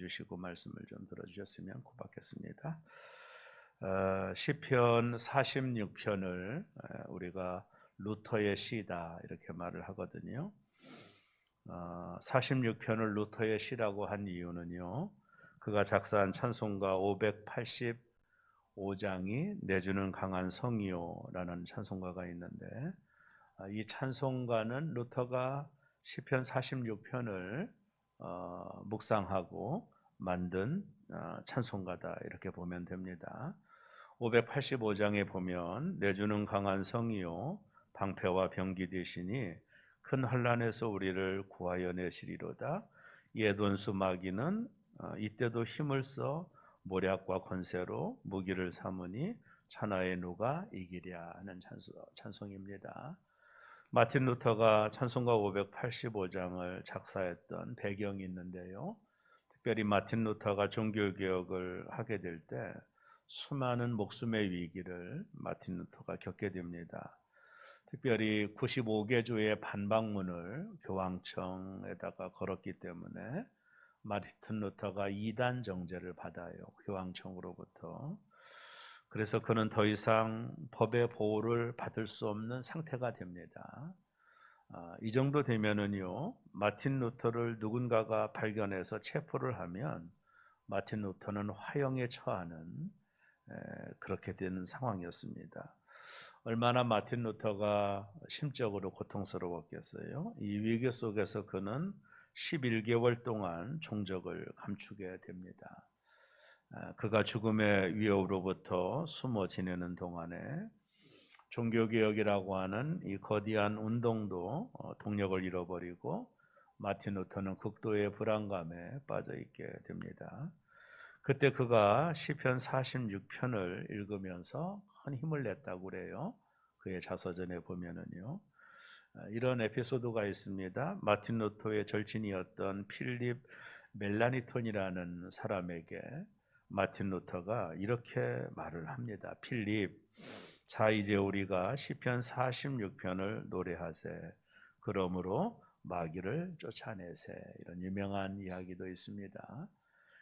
주시고 말씀을 좀 들어주셨으면 고맙겠습니다. 시편 46편을 우리가 루터의 시다 이렇게 말을 하거든요. 46편을 루터의 시라고 한 이유는요, 그가 작사한 찬송가 585장이 내주는 강한 성이요라는 찬송가가 있는데, 이 찬송가는 루터가 시편 46편을 묵상하고 만든 찬송가다 이렇게 보면 됩니다. 585장에 보면 내주는 강한 성이요 방패와 병기 되시니 큰 환난에서 우리를 구하여 내시리로다. 예돈수 마귀는 이때도 힘을 써 모략과 권세로 무기를 삼으니 천하의 누가 이기랴 하는 찬송입니다. 마틴 루터가 찬송가 585장을 작사했던 배경이 있는데요. 특별히 마틴 루터가 종교개혁을 하게 될 때 수많은 목숨의 위기를 마틴 루터가 겪게 됩니다. 특별히 95개 주의 반박문을 교황청에다가 걸었기 때문에 마틴 루터가 이단 정죄를 받아요. 교황청으로부터. 그래서 그는 더 이상 법의 보호를 받을 수 없는 상태가 됩니다. 이 정도 되면은요, 마틴 루터를 누군가가 발견해서 체포를 하면 마틴 루터는 화형에 처하는 그렇게 되는 상황이었습니다. 얼마나 마틴 루터가 심적으로 고통스러웠겠어요. 이 위기 속에서 그는 11개월 동안 종적을 감추게 됩니다. 그가 죽음의 위협으로부터 숨어 지내는 동안에 종교개혁이라고 하는 이 거대한 운동도 동력을 잃어버리고 마틴 루터는 극도의 불안감에 빠져 있게 됩니다. 그때 그가 시편 46편을 읽으면서 큰 힘을 냈다고 그래요. 그의 자서전에 보면은요. 이런 에피소드가 있습니다. 마틴 루터의 절친이었던 필립 멜라니톤이라는 사람에게 마틴 루터가 이렇게 말을 합니다. 필립, 자 이제 우리가 시편 46편을 노래하세. 그러므로 마귀를 쫓아내세. 이런 유명한 이야기도 있습니다.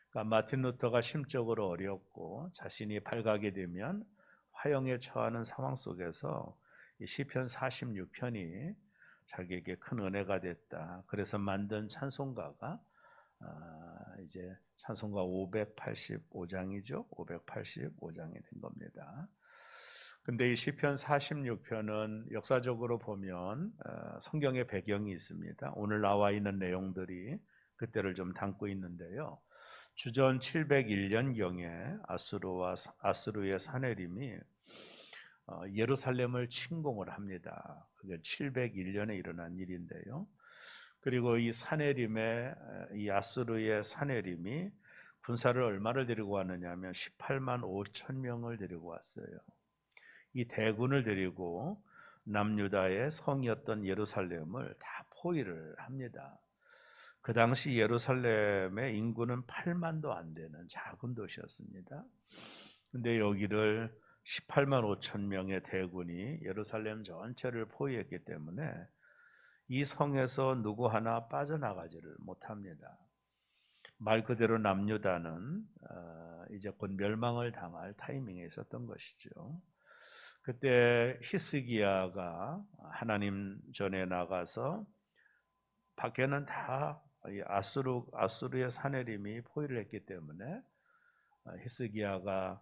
그러니까 마틴 루터가 심적으로 어렵고 자신이 발각이 되면 화형에 처하는 상황 속에서 이 시편 46편이 자기에게 큰 은혜가 됐다. 그래서 만든 찬송가가 이제 찬송가 585장이죠. 585장이 된 겁니다. 근데 이 시편 46편은 역사적으로 보면 성경의 배경이 있습니다. 오늘 나와 있는 내용들이 그때를 좀 담고 있는데요. 주전 701년경에 아수르의 사내림이 예루살렘을 침공을 합니다. 그게 701년에 일어난 일인데요. 그리고 이 아수르의 사내림이 군사를 얼마를 데리고 왔느냐면 18만 5천 명을 데리고 왔어요. 이 대군을 데리고 남유다의 성이었던 예루살렘을 다 포위를 합니다. 그 당시 예루살렘의 인구는 8만도 안 되는 작은 도시였습니다. 근데 여기를 18만 5천 명의 대군이 예루살렘 전체를 포위했기 때문에 이 성에서 누구 하나 빠져나가지를 못합니다. 말 그대로 남유다는 이제 곧 멸망을 당할 타이밍에 있었던 것이죠. 그때 히스기야가 하나님 전에 나가서 밖에는 다 아수르의 사내림이 포위를 했기 때문에 히스기야가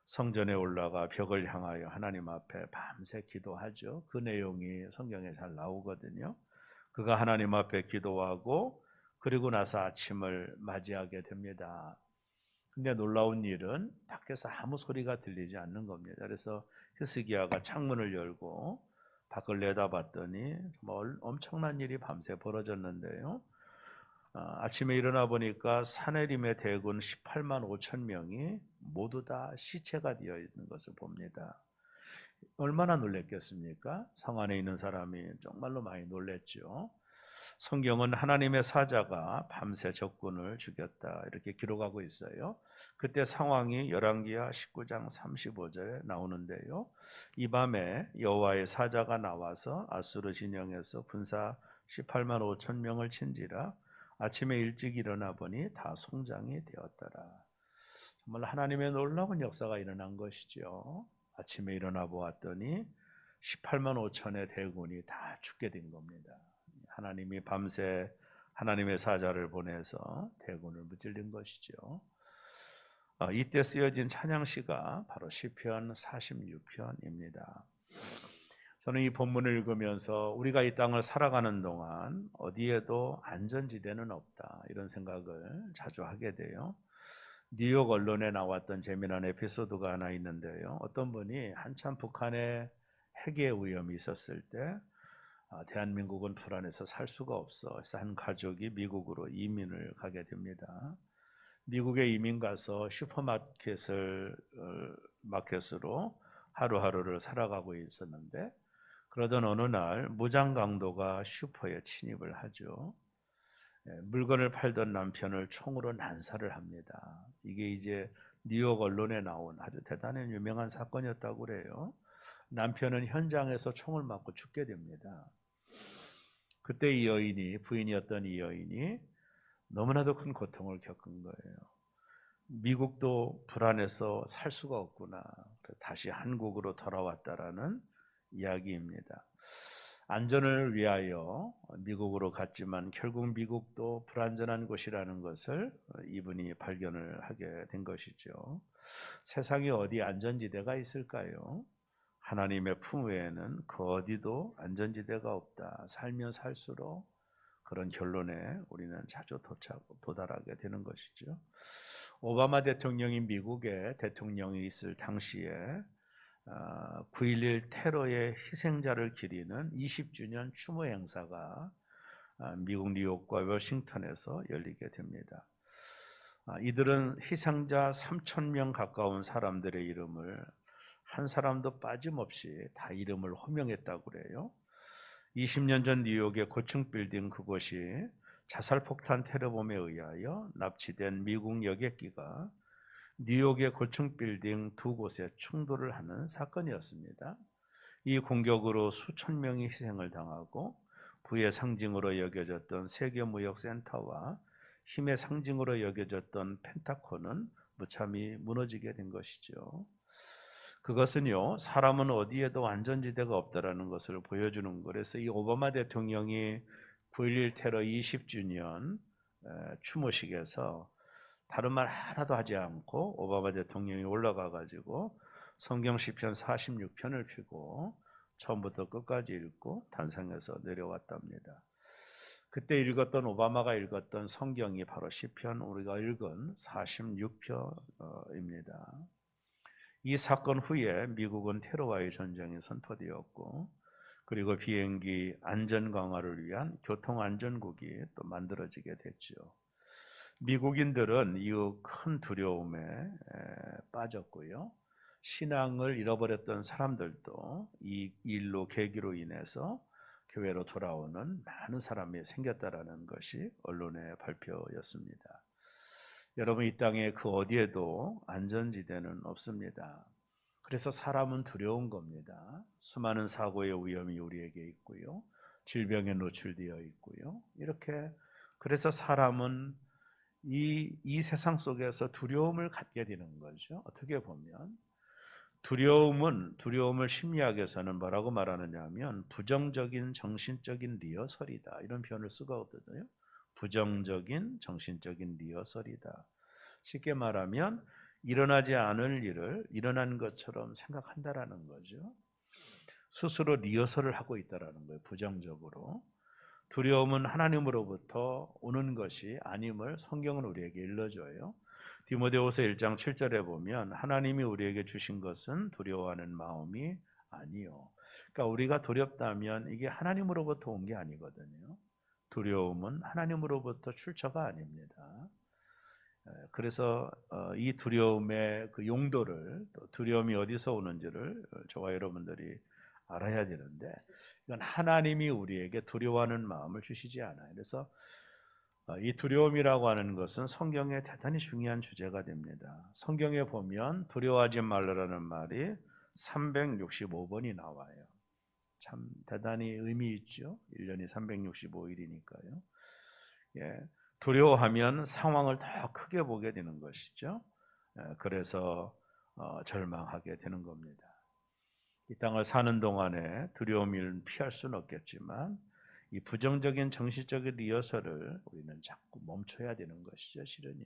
성전에 올라가 벽을 향하여 하나님 앞에 밤새 기도하죠. 그 내용이 성경에 잘 나오거든요. 그가 하나님 앞에 기도하고 그리고 나서 아침을 맞이하게 됩니다. 근데 놀라운 일은 밖에서 아무 소리가 들리지 않는 겁니다. 그래서 히스기야가 창문을 열고 밖을 내다봤더니 엄청난 일이 밤새 벌어졌는데요. 아침에 일어나 보니까 사내림의 대군 18만 5천 명이 모두 다 시체가 되어 있는 것을 봅니다. 얼마나 놀랬겠습니까? 성 안에 있는 사람이 정말로 많이 놀랬죠. 성경은 하나님의 사자가 밤새 적군을 죽였다 이렇게 기록하고 있어요. 그때 상황이 열왕기하 19장 35절에 나오는데요. 이 밤에 여호와의 사자가 나와서 아수르 진영에서 군사 18만 5천 명을 친지라 아침에 일찍 일어나 보니 다 송장이 되었더라. 정말 하나님의 놀라운 역사가 일어난 것이죠. 아침에 일어나 보았더니 18만 5천의 대군이 다 죽게 된 겁니다. 하나님이 밤새 하나님의 사자를 보내서 대군을 무찔린 것이죠. 이때 쓰여진 찬양시가 바로 시편 46편입니다. 저는 이 본문을 읽으면서 우리가 이 땅을 살아가는 동안 어디에도 안전지대는 없다 이런 생각을 자주 하게 돼요. 뉴욕 언론에 나왔던 재미난 에피소드가 하나 있는데요. 어떤 분이 한참 북한에 핵의 위험이 있었을 때 대한민국은 불안해서 살 수가 없어. 그래서 한 가족이 미국으로 이민을 가게 됩니다. 미국에 이민 가서 마켓으로 하루하루를 살아가고 있었는데 그러던 어느 날 무장강도가 슈퍼에 침입을 하죠. 물건을 팔던 남편을 총으로 난사를 합니다. 이게 이제 뉴욕 언론에 나온 아주 대단히 유명한 사건이었다고 그래요. 남편은 현장에서 총을 맞고 죽게 됩니다. 그때 이 여인이 부인이었던 이 여인이 너무나도 큰 고통을 겪은 거예요. 미국도 불안해서 살 수가 없구나. 그래서 다시 한국으로 돌아왔다라는 이야기입니다. 안전을 위하여 미국으로 갔지만 결국 미국도 불안전한 곳이라는 것을 이분이 발견을 하게 된 것이죠. 세상에 어디 안전지대가 있을까요? 하나님의 품 외에는 그 어디도 안전지대가 없다. 살면 살수록 그런 결론에 우리는 자주 도달하게 되는 것이죠. 오바마 대통령이 미국의 대통령이 있을 당시에 9.11 테러의 희생자를 기리는 20주년 추모 행사가 미국 뉴욕과 워싱턴에서 열리게 됩니다. 이들은 희생자 3,000명 가까운 사람들의 이름을 한 사람도 빠짐없이 다 이름을 호명했다고 그래요. 20년 전 뉴욕의 고층 빌딩 그곳이 자살폭탄 테러범에 의하여 납치된 미국 여객기가 뉴욕의 고층 빌딩 두 곳에 충돌을 하는 사건이었습니다. 이 공격으로 수천 명이 희생을 당하고 부의 상징으로 여겨졌던 세계무역센터와 힘의 상징으로 여겨졌던 펜타곤은 무참히 무너지게 된 것이죠. 그것은요, 사람은 어디에도 안전지대가 없다라는 것을 보여주는 거라서 이 오바마 대통령이 9.11 테러 20주년 추모식에서 다른 말 하나도 하지 않고 오바마 대통령이 올라가 가지고 성경 시편 46편을 펴고 처음부터 끝까지 읽고 단상에서 내려왔답니다. 그때 읽었던 오바마가 읽었던 성경이 바로 시편 우리가 읽은 46편입니다. 이 사건 후에 미국은 테러와의 전쟁이 선포되었고 그리고 비행기 안전 강화를 위한 교통안전국이 또 만들어지게 됐죠. 미국인들은 이후 큰 두려움에 빠졌고요. 신앙을 잃어버렸던 사람들도 이 일로 계기로 인해서 교회로 돌아오는 많은 사람이 생겼다라는 것이 언론의 발표였습니다. 여러분 이 땅에 그 어디에도 안전지대는 없습니다. 그래서 사람은 두려운 겁니다. 수많은 사고의 위험이 우리에게 있고요. 질병에 노출되어 있고요. 이렇게 그래서 사람은 이 세상 속에서 두려움을 갖게 되는 거죠. 어떻게 보면 두려움을 심리학에서는 뭐라고 말하느냐 하면 부정적인 정신적인 리허설이다 이런 표현을 쓰거든요. 부정적인 정신적인 리허설이다. 쉽게 말하면 일어나지 않을 일을 일어난 것처럼 생각한다라는 거죠. 스스로 리허설을 하고 있다라는 거예요. 부정적으로. 두려움은 하나님으로부터 오는 것이 아님을 성경은 우리에게 일러줘요. 디모데후서 1장 7절에 보면 하나님이 우리에게 주신 것은 두려워하는 마음이 아니요. 그러니까 우리가 두렵다면 이게 하나님으로부터 온 게 아니거든요. 두려움은 하나님으로부터 출처가 아닙니다. 그래서 이 두려움의 그 용도를 또 두려움이 어디서 오는지를 저와 여러분들이 알아야 되는데 이건 하나님이 우리에게 두려워하는 마음을 주시지 않아요. 그래서 이 두려움이라고 하는 것은 성경에 대단히 중요한 주제가 됩니다. 성경에 보면 두려워하지 말라라는 말이 365번이 나와요. 참 대단히 의미 있죠. 1년이 365일이니까요. 예. 두려워하면 상황을 더 크게 보게 되는 것이죠. 그래서 절망하게 되는 겁니다. 이 땅을 사는 동안에 두려움을 피할 수는 없겠지만 이 부정적인 정신적인 리허설을 우리는 자꾸 멈춰야 되는 것이죠. 실은요.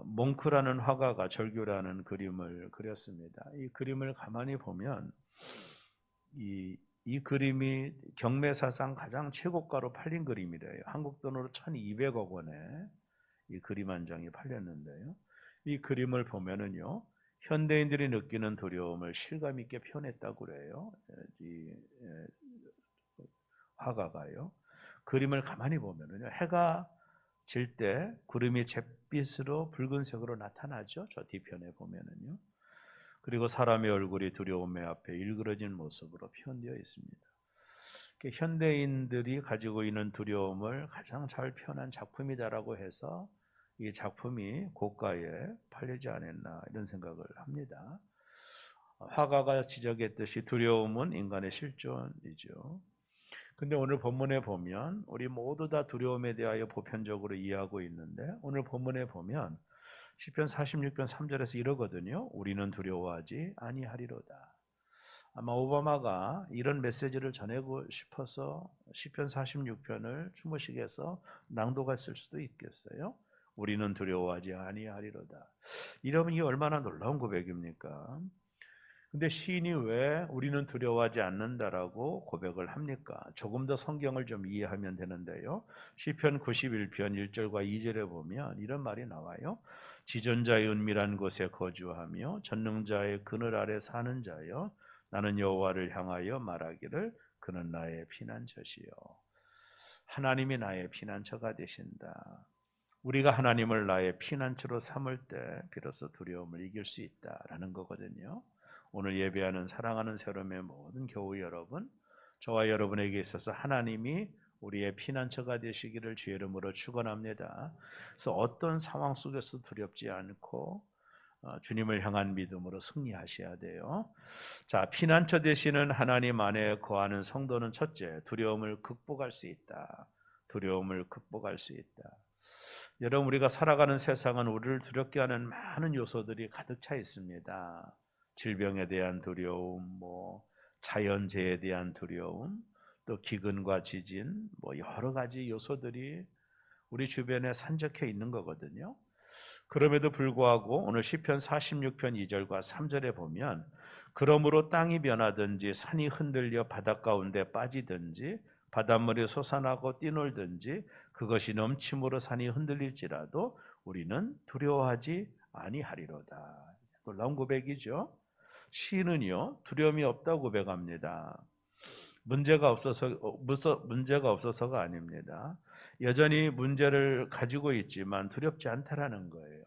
몽크라는 화가가 절규라는 그림을 그렸습니다. 이 그림을 가만히 보면 이 그림이 경매사상 가장 최고가로 팔린 그림이래요. 한국 돈으로 1,200억 원에 이 그림 한 장이 팔렸는데요. 이 그림을 보면은요, 현대인들이 느끼는 두려움을 실감 있게 표현했다고 그래요. 이 화가가요. 그림을 가만히 보면은요, 해가 질 때 구름이 잿빛으로 붉은색으로 나타나죠. 저 뒤편에 보면은요. 그리고 사람의 얼굴이 두려움의 앞에 일그러진 모습으로 표현되어 있습니다. 현대인들이 가지고 있는 두려움을 가장 잘 표현한 작품이다라고 해서 이 작품이 고가에 팔리지 않았나 이런 생각을 합니다. 화가가 지적했듯이 두려움은 인간의 실존이죠. 근데 오늘 본문에 보면 우리 모두 다 두려움에 대하여 보편적으로 이해하고 있는데 오늘 본문에 보면 시편 46편 3절에서 이러거든요. 우리는 두려워하지 아니하리로다. 아마 오바마가 이런 메시지를 전하고 싶어서 시편 46편을 추모식에서 낭독했을 수도 있겠어요. 우리는 두려워하지 아니하리로다. 이러면 이게 얼마나 놀라운 고백입니까? 근데 시인이 왜 우리는 두려워하지 않는다라고 고백을 합니까? 조금 더 성경을 좀 이해하면 되는데요. 시편 91편 1절과 2절에 보면 이런 말이 나와요. 지존자의 은밀한 곳에 거주하며 전능자의 그늘 아래 사는 자여 나는 여호와를 향하여 말하기를 그는 나의 피난처시요. 하나님이 나의 피난처가 되신다. 우리가 하나님을 나의 피난처로 삼을 때 비로소 두려움을 이길 수 있다라는 거거든요. 오늘 예배하는 사랑하는 새롬의 모든 교우 여러분, 저와 여러분에게 있어서 하나님이 우리의 피난처가 되시기를 주의 이름으로 축원합니다. 그래서 어떤 상황 속에서 두렵지 않고 주님을 향한 믿음으로 승리하셔야 돼요. 자, 피난처 되시는 하나님 안에 거하는 성도는 첫째, 두려움을 극복할 수 있다. 두려움을 극복할 수 있다. 여러분, 우리가 살아가는 세상은 우리를 두렵게 하는 많은 요소들이 가득 차 있습니다. 질병에 대한 두려움, 자연재해에 대한 두려움, 또 기근과 지진, 여러 가지 요소들이 우리 주변에 산적해 있는 거거든요. 그럼에도 불구하고 오늘 시편 46편 2절과 3절에 보면 그러므로 땅이 변하든지 산이 흔들려 바닷 가운데 빠지든지 바닷물이 솟아나고 뛰놀든지 그것이 넘침으로 산이 흔들릴지라도 우리는 두려워하지 아니하리로다. 놀라운 고백이죠. 시인은요 두려움이 없다고 고백합니다. 문제가 없어서가 아닙니다. 여전히 문제를 가지고 있지만 두렵지 않다라는 거예요.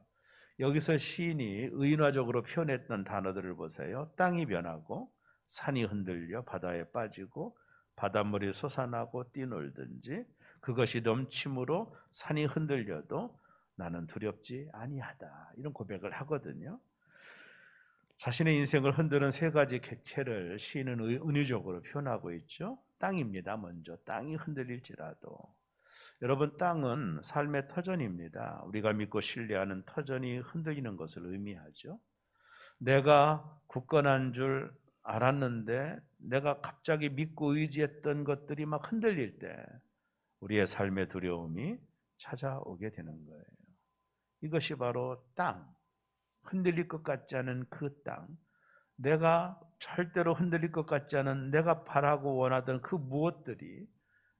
여기서 시인이 의인화적으로 표현했던 단어들을 보세요. 땅이 변하고 산이 흔들려 바다에 빠지고 바닷물이 솟아나고 뛰놀든지 그것이 넘침으로 산이 흔들려도 나는 두렵지 아니하다. 이런 고백을 하거든요. 자신의 인생을 흔드는 세 가지 객체를 시인은 은유적으로 표현하고 있죠. 땅입니다. 먼저 땅이 흔들릴지라도 여러분 땅은 삶의 터전입니다. 우리가 믿고 신뢰하는 터전이 흔들리는 것을 의미하죠. 내가 굳건한 줄 알았는데 내가 갑자기 믿고 의지했던 것들이 막 흔들릴 때 우리의 삶의 두려움이 찾아오게 되는 거예요. 이것이 바로 땅, 흔들릴 것 같지 않은 그 땅, 내가 절대로 흔들릴 것 같지 않은 내가 바라고 원하던 그 무엇들이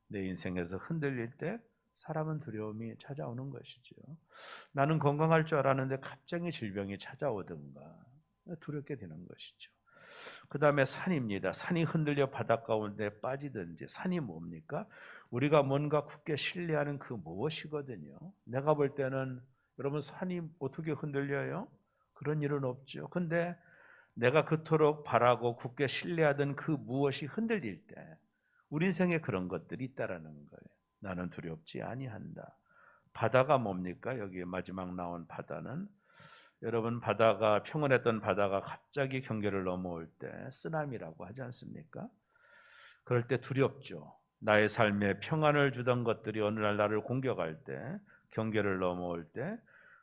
내 인생에서 흔들릴 때 사람은 두려움이 찾아오는 것이죠. 나는 건강할 줄 알았는데 갑자기 질병이 찾아오든가 두렵게 되는 것이죠. 그 다음에 산입니다. 산이 흔들려 바닷 가운데 빠지든지 산이 뭡니까? 우리가 뭔가 굳게 신뢰하는 그 무엇이거든요. 내가 볼 때는 여러분 산이 어떻게 흔들려요? 그런 일은 없죠. 근데 내가 그토록 바라고 굳게 신뢰하던 그 무엇이 흔들릴 때 우리 인생에 그런 것들이 있다라는 거예요. 나는 두렵지 아니한다. 바다가 뭡니까? 여기 마지막 나온 바다는 여러분 바다가 평온했던 바다가 갑자기 경계를 넘어올 때 쓰나미라고 하지 않습니까? 그럴 때 두렵죠. 나의 삶에 평안을 주던 것들이 어느 날 나를 공격할 때, 경계를 넘어올 때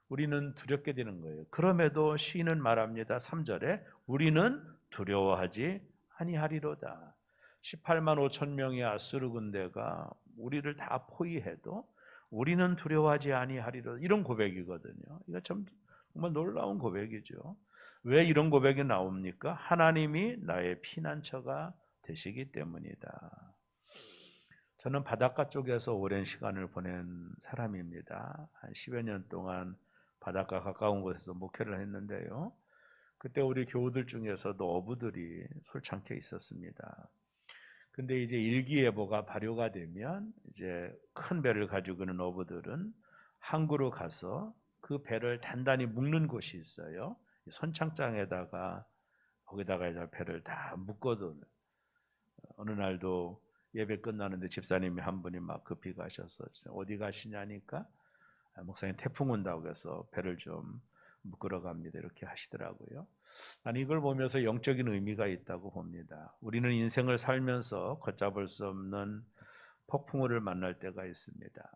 우리는 두렵게 되는 거예요. 그럼에도 시인은 말합니다. 3절에 우리는 두려워하지 아니하리로다. 18만 5천 명의 아수르 군대가 우리를 다 포위해도 우리는 두려워하지 아니하리로다. 이런 고백이거든요. 이거 참 정말 놀라운 고백이죠. 왜 이런 고백이 나옵니까? 하나님이 나의 피난처가 되시기 때문이다. 저는 바닷가 쪽에서 오랜 시간을 보낸 사람입니다. 한 10여 년 동안 바닷가 가까운 곳에서 목회를 했는데요. 그때 우리 교우들 중에서도 어부들이 솔창게 있었습니다. 근데 이제 일기예보가 발효가 되면 이제 큰 배를 가지고 있는 어부들은 항구로 가서 그 배를 단단히 묶는 곳이 있어요. 선창장에다가 거기다가 이제 배를 다 묶어둔. 어느 날도 예배 끝나는데 집사님이 한 분이 막 급히 가셔서 어디 가시냐니까 목사님 태풍 온다고 해서 배를 좀 묶으러 갑니다. 이렇게 하시더라고요. 난 이걸 보면서 영적인 의미가 있다고 봅니다. 우리는 인생을 살면서 걷잡을 수 없는 폭풍우를 만날 때가 있습니다.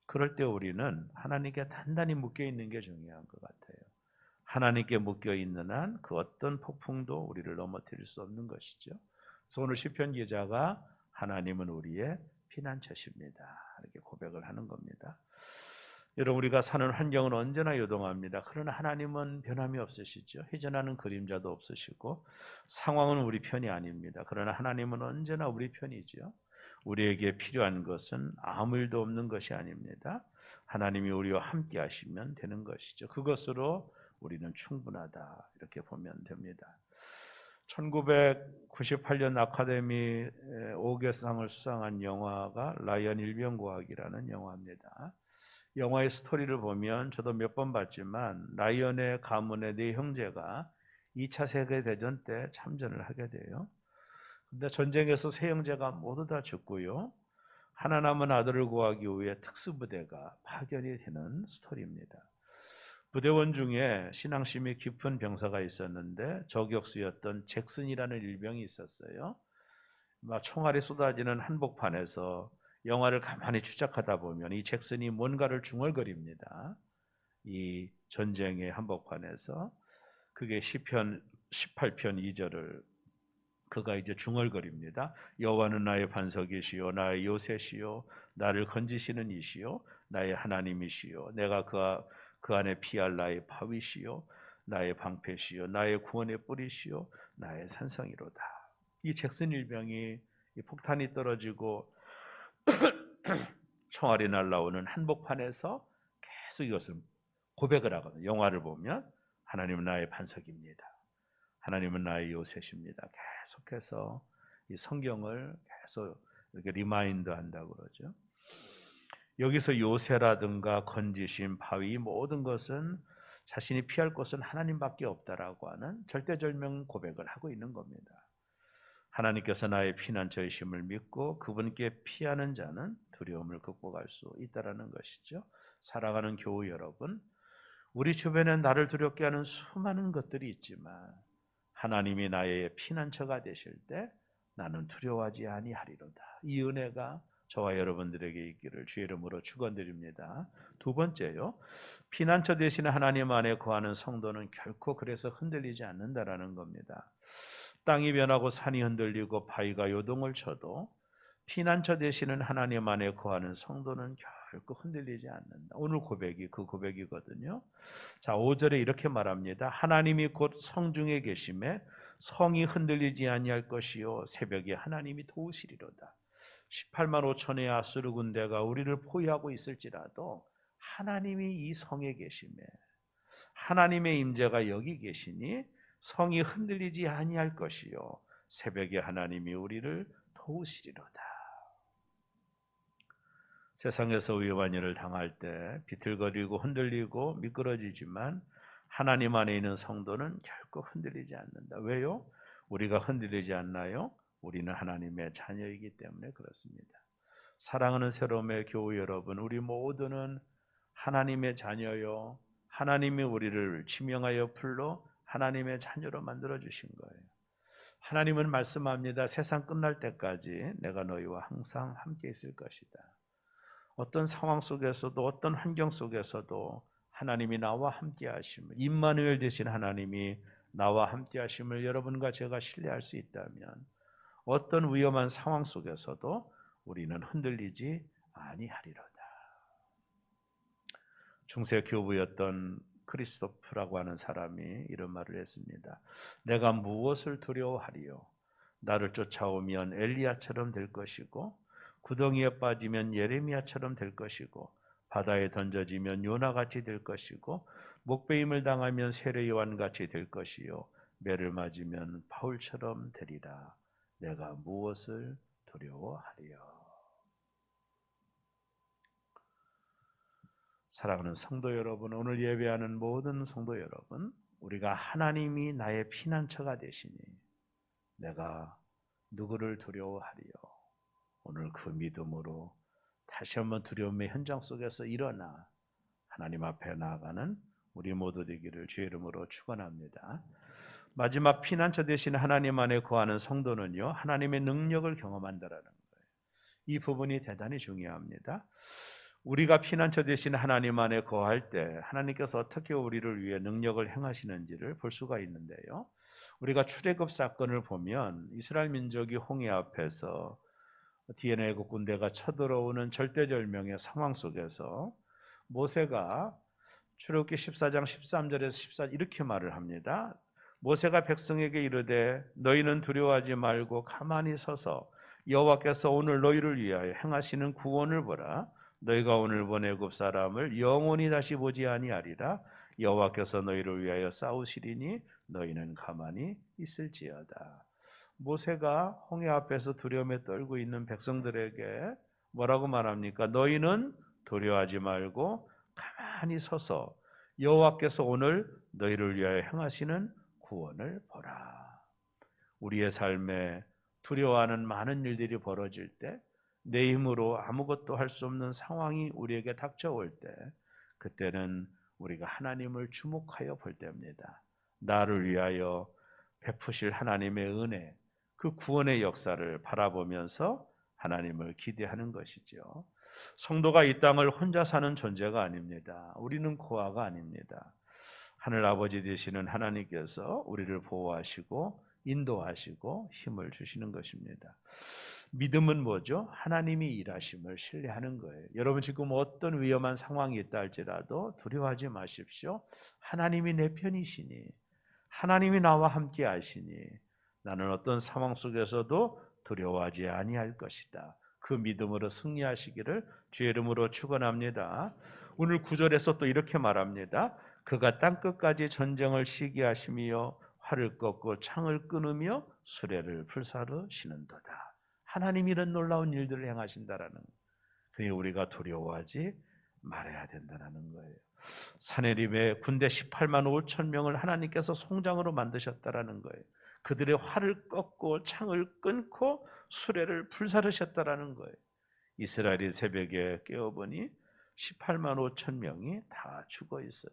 그럴 때 우리는 하나님께 단단히 묶여 있는 게 중요한 것 같아요. 하나님께 묶여 있는 한 그 어떤 폭풍도 우리를 넘어뜨릴 수 없는 것이죠. 그래서 오늘 시편 기자가 하나님은 우리의 피난처십니다. 이렇게 고백을 하는 겁니다. 여러분 우리가 사는 환경은 언제나 요동합니다. 그러나 하나님은 변함이 없으시죠. 회전하는 그림자도 없으시고 상황은 우리 편이 아닙니다. 그러나 하나님은 언제나 우리 편이죠. 우리에게 필요한 것은 아무 일도 없는 것이 아닙니다. 하나님이 우리와 함께 하시면 되는 것이죠. 그것으로 우리는 충분하다 이렇게 보면 됩니다. 1998년 아카데미 5개상을 수상한 영화가 라이언 일병과학이라는 영화입니다. 영화의 스토리를 보면 저도 몇 번 봤지만 라이언의 가문의 네 형제가 2차 세계대전 때 참전을 하게 돼요. 근데 전쟁에서 세 형제가 모두 다 죽고요. 하나 남은 아들을 구하기 위해 특수부대가 파견이 되는 스토리입니다. 부대원 중에 신앙심이 깊은 병사가 있었는데 저격수였던 잭슨이라는 일병이 있었어요. 막 총알이 쏟아지는 한복판에서 영화를 가만히 추적하다 보면 이 잭슨이 뭔가를 중얼거립니다. 이 전쟁의 한복판에서 그게 시편 18편 2절을 그가 이제 중얼거립니다. 여호와는 나의 반석이시요 나의 요새시요 나를 건지시는 이시요 나의 하나님이시요 내가 그 안에 피할 나의 바위시요 나의 방패시요 나의 구원의 뿌리시요 나의 산성이로다. 이 잭슨 일병이 이 폭탄이 떨어지고 총알이 날라오는 한복판에서 계속 이것을 고백을 하거든요. 영화를 보면 하나님은 나의 반석입니다. 하나님은 나의 요새십니다. 계속해서 이 성경을 계속 이렇게 리마인드 한다고 그러죠. 여기서 요새라든가 건지심, 바위 모든 것은 자신이 피할 곳은 하나님밖에 없다라고 하는 절대절명 고백을 하고 있는 겁니다. 하나님께서 나의 피난처이심을 믿고 그분께 피하는 자는 두려움을 극복할 수 있다라는 것이죠. 살아가는 교우 여러분, 우리 주변에 나를 두렵게 하는 수많은 것들이 있지만 하나님이 나의 피난처가 되실 때 나는 두려워하지 아니하리로다. 이 은혜가 저와 여러분들에게 있기를 주의 이름으로 축원드립니다. 두 번째요. 피난처 되시는 하나님 안에 거하는 성도는 결코 그래서 흔들리지 않는다라는 겁니다. 땅이 변하고 산이 흔들리고 바위가 요동을 쳐도 피난처 되시는 하나님 안에 거하는 성도는 결코 흔들리지 않는다. 오늘 고백이 그 고백이거든요. 자, 5절에 이렇게 말합니다. 하나님이 곧 성중에 계심에 성이 흔들리지 아니할 것이요 새벽에 하나님이 도우시리로다. 18만 5천의 아수르 군대가 우리를 포위하고 있을지라도 하나님이 이 성에 계심에 하나님의 임재가 여기 계시니 성이 흔들리지 아니할 것이요 새벽에 하나님이 우리를 도우시리로다. 세상에서 위험한 일을 당할 때 비틀거리고 흔들리고 미끄러지지만 하나님 안에 있는 성도는 결코 흔들리지 않는다. 왜요? 우리가 흔들리지 않나요? 우리는 하나님의 자녀이기 때문에 그렇습니다. 사랑하는 새로움의 교우 여러분, 우리 모두는 하나님의 자녀요. 하나님이 우리를 지명하여 불러 하나님의 자녀로 만들어 주신 거예요. 하나님은 말씀합니다. 세상 끝날 때까지 내가 너희와 항상 함께 있을 것이다. 어떤 상황 속에서도 어떤 환경 속에서도 하나님이 나와 함께 하심을, 임마누엘 되신 하나님이 나와 함께 하심을 여러분과 제가 신뢰할 수 있다면 어떤 위험한 상황 속에서도 우리는 흔들리지 아니하리로다. 중세 교부였던 크리스토프라고 하는 사람이 이런 말을 했습니다. 내가 무엇을 두려워하리요? 나를 쫓아오면 엘리야처럼 될 것이고 구덩이에 빠지면 예레미야처럼 될 것이고 바다에 던져지면 요나같이 될 것이고 목베임을 당하면 세례 요한같이 될 것이요 매를 맞으면 바울처럼 되리라. 내가 무엇을 두려워하리요? 사랑하는 성도 여러분, 오늘 예배하는 모든 성도 여러분, 우리가 하나님이 나의 피난처가 되시니 내가 누구를 두려워하리요? 오늘 그 믿음으로 다시 한번 두려움의 현장 속에서 일어나 하나님 앞에 나아가는 우리 모두 되기를 주의 이름으로 축원합니다. 마지막 피난처 되신 하나님 안에 거하는 성도는요, 하나님의 능력을 경험한다라는 거예요. 이 부분이 대단히 중요합니다. 우리가 피난처 되신 하나님 안에 거할 때 하나님께서 어떻게 우리를 위해 능력을 행하시는지를 볼 수가 있는데요. 우리가 출애굽 사건을 보면 이스라엘 민족이 홍해 앞에서 DNA 애국 군대가 쳐들어오는 절대절명의 상황 속에서 모세가 출애굽기 14장 13절에서 14절 이렇게 말을 합니다. 모세가 백성에게 이르되 너희는 두려워하지 말고 가만히 서서 여호와께서 오늘 너희를 위하여 행하시는 구원을 보라. 너희가 오늘 본 애굽 사람을 영원히 다시 보지 아니하리라. 여호와께서 너희를 위하여 싸우시리니 너희는 가만히 있을지어다. 모세가 홍해 앞에서 두려움에 떨고 있는 백성들에게 뭐라고 말합니까? 너희는 두려워하지 말고 가만히 서서 여호와께서 오늘 너희를 위하여 행하시는 구원을 보라. 우리의 삶에 두려워하는 많은 일들이 벌어질 때, 내 힘으로 아무것도 할 수 없는 상황이 우리에게 닥쳐올 때, 그때는 우리가 하나님을 주목하여 볼 때입니다. 나를 위하여 베푸실 하나님의 은혜, 그 구원의 역사를 바라보면서 하나님을 기대하는 것이죠. 성도가 이 땅을 혼자 사는 존재가 아닙니다. 우리는 고아가 아닙니다. 하늘 아버지 되시는 하나님께서 우리를 보호하시고 인도하시고 힘을 주시는 것입니다. 믿음은 뭐죠? 하나님이 일하심을 신뢰하는 거예요. 여러분 지금 어떤 위험한 상황이 있다 할지라도 두려워하지 마십시오. 하나님이 내 편이시니, 하나님이 나와 함께 하시니 나는 어떤 상황 속에서도 두려워하지 아니할 것이다. 그 믿음으로 승리하시기를 주의 이름으로 축원합니다. 오늘 9절에서 또 이렇게 말합니다. 그가 땅끝까지 전쟁을 시기하시며 활을 꺾고 창을 끊으며 수레를 불사르시는도다. 하나님이 이런 놀라운 일들을 행하신다라는 거예요. 그러니 우리가 두려워하지 말아야 된다는 거예요. 사내립의 군대 18만 5천 명을 하나님께서 송장으로 만드셨다라는 거예요. 그들의 활을 꺾고 창을 끊고 수레를 불사르셨다라는 거예요. 이스라엘이 새벽에 깨어보니 18만 5천 명이 다 죽어 있어요.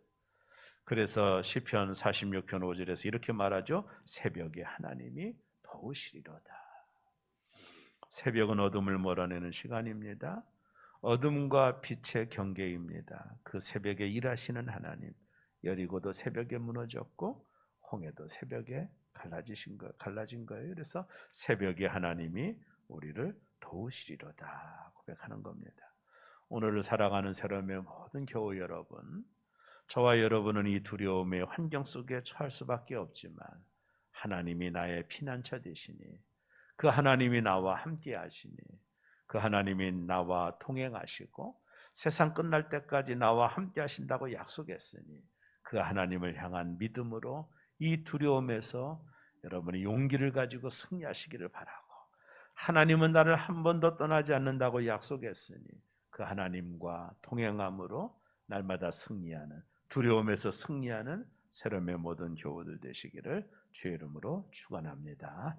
그래서 시편 46편 5절에서 이렇게 말하죠. 새벽에 하나님이 도우시리로다. 새벽은 어둠을 몰아내는 시간입니다. 어둠과 빛의 경계입니다. 그 새벽에 일하시는 하나님. 여리고도 새벽에 무너졌고 홍해도 새벽에 갈라진 거예요. 그래서 새벽에 하나님이 우리를 도우시리로다 고백하는 겁니다. 오늘을 살아가는 새로움의 모든 교우 여러분, 저와 여러분은 이 두려움의 환경 속에 처할 수밖에 없지만 하나님이 나의 피난처 되시니, 그 하나님이 나와 함께 하시니, 그 하나님이 나와 동행하시고 세상 끝날 때까지 나와 함께 하신다고 약속했으니 그 하나님을 향한 믿음으로 이 두려움에서 여러분이 용기를 가지고 승리하시기를 바라고, 하나님은 나를 한 번도 떠나지 않는다고 약속했으니 그 하나님과 동행함으로 날마다 승리하는, 두려움에서 승리하는 새로움의 모든 교우들 되시기를 주의 이름으로 축원합니다.